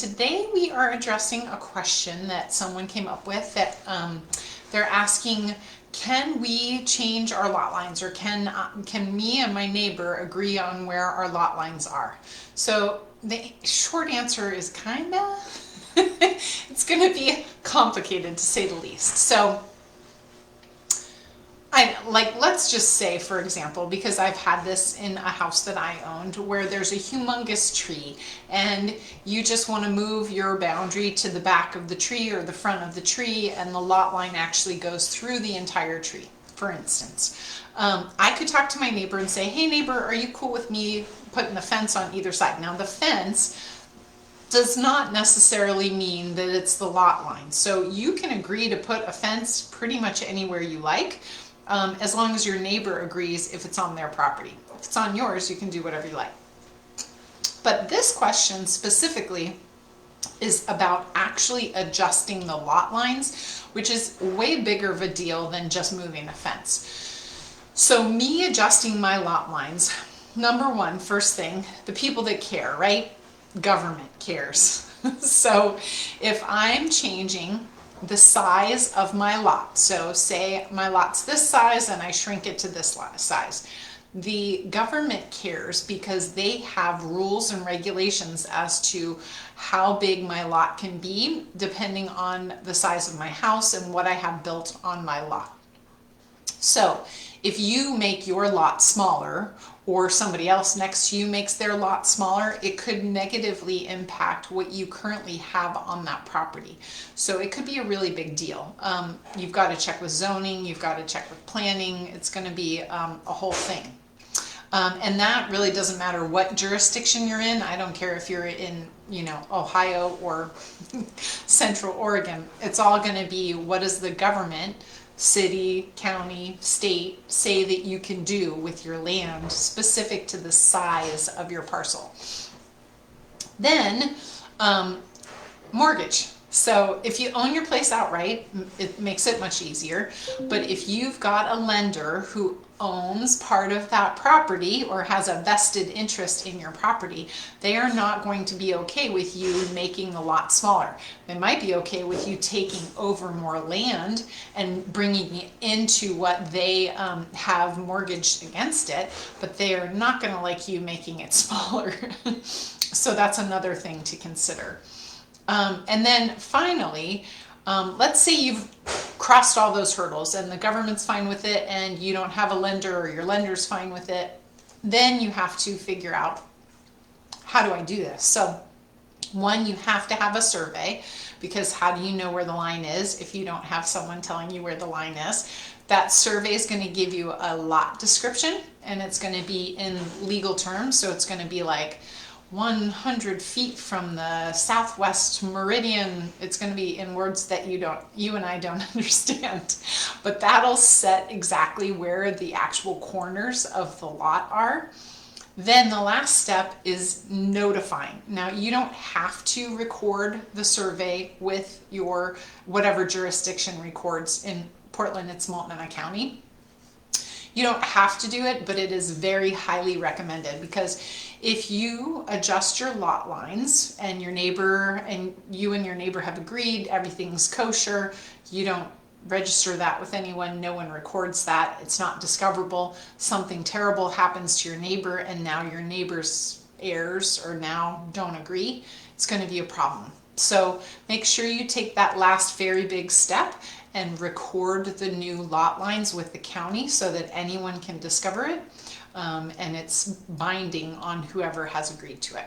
Today we are addressing a question that someone came up with that they're asking, can we change our lot lines, or can me and my neighbor agree on where our lot lines are? So the short answer is kinda. It's going to be complicated to say the least. So let's just say, for example, because I've had this in a house that I owned where there's a humongous tree and you just want to move your boundary to the back of the tree or the front of the tree, and the lot line actually goes through the entire tree, for instance. I could talk to my neighbor and say, hey neighbor, are you cool with me putting the fence on either side? Now the fence does not necessarily mean that it's the lot line. So you can agree to put a fence pretty much anywhere you like, as long as your neighbor agrees if it's on their property. If it's on yours, you can do whatever you like. But this question specifically is about actually adjusting the lot lines, which is way bigger of a deal than just moving a fence. So me adjusting my lot lines, number one, first thing, the people that care, right? Government cares. So if I'm changing the size of my lot, so say my lot's this size and I shrink it to this size, the government cares because they have rules and regulations as to how big my lot can be depending on the size of my house and what I have built on my lot. So if you make your lot smaller, or somebody else next to you makes their lot smaller, it could negatively impact what you currently have on that property. So it could be a really big deal. You've got to check with zoning, you've got to check with planning. It's going to be a whole thing. And that really doesn't matter what jurisdiction you're in. I don't care if you're in, Ohio or Central Oregon. It's all going to be, what does the government, city, county, state, say that you can do with your land specific to the size of your parcel. Then mortgage. So if you own your place outright, it makes it much easier. But if you've got a lender who owns part of that property or has a vested interest in your property, they are not going to be okay with you making the lot smaller. They might be okay with you taking over more land and bringing it into what they have mortgaged against it, but they are not going to like you making it smaller. So that's another thing to consider. And then finally, let's say you've crossed all those hurdles and the government's fine with it and you don't have a lender, or your lender's fine with it. Then you have to figure out, how do I do this? So one, you have to have a survey, because how do you know where the line is if you don't have someone telling you where the line is? That survey is going to give you a lot description, and it's going to be in legal terms. So it's going to be like 100 feet from the southwest meridian. It's going to be in words that you and I don't understand, but that'll set exactly where the actual corners of the lot are. Then the last step is notifying. Now, you don't have to record the survey with your whatever jurisdiction records. In Portland, it's Multnomah County. You don't have to do it, but it is very highly recommended, because if you adjust your lot lines and your neighbor and you and your neighbor have agreed, everything's kosher, you don't register that with anyone, no one records that, it's not discoverable, something terrible happens to your neighbor and now your neighbor's heirs or now don't agree, it's going to be a problem. So make sure you take that last very big step and record the new lot lines with the county so that anyone can discover it, and it's binding on whoever has agreed to it.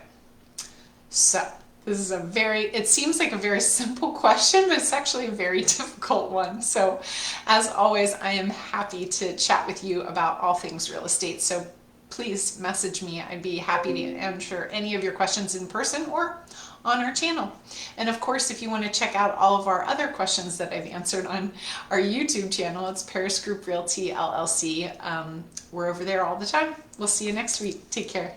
So this is it seems like a very simple question, but it's actually a very difficult one. So as always, I am happy to chat with you about all things real estate. So please message me. I'd be happy to answer any of your questions in person or on our channel. And of course, if you want to check out all of our other questions that I've answered on our YouTube channel, it's Paris Group Realty, LLC. We're over there all the time. We'll see you next week. Take care.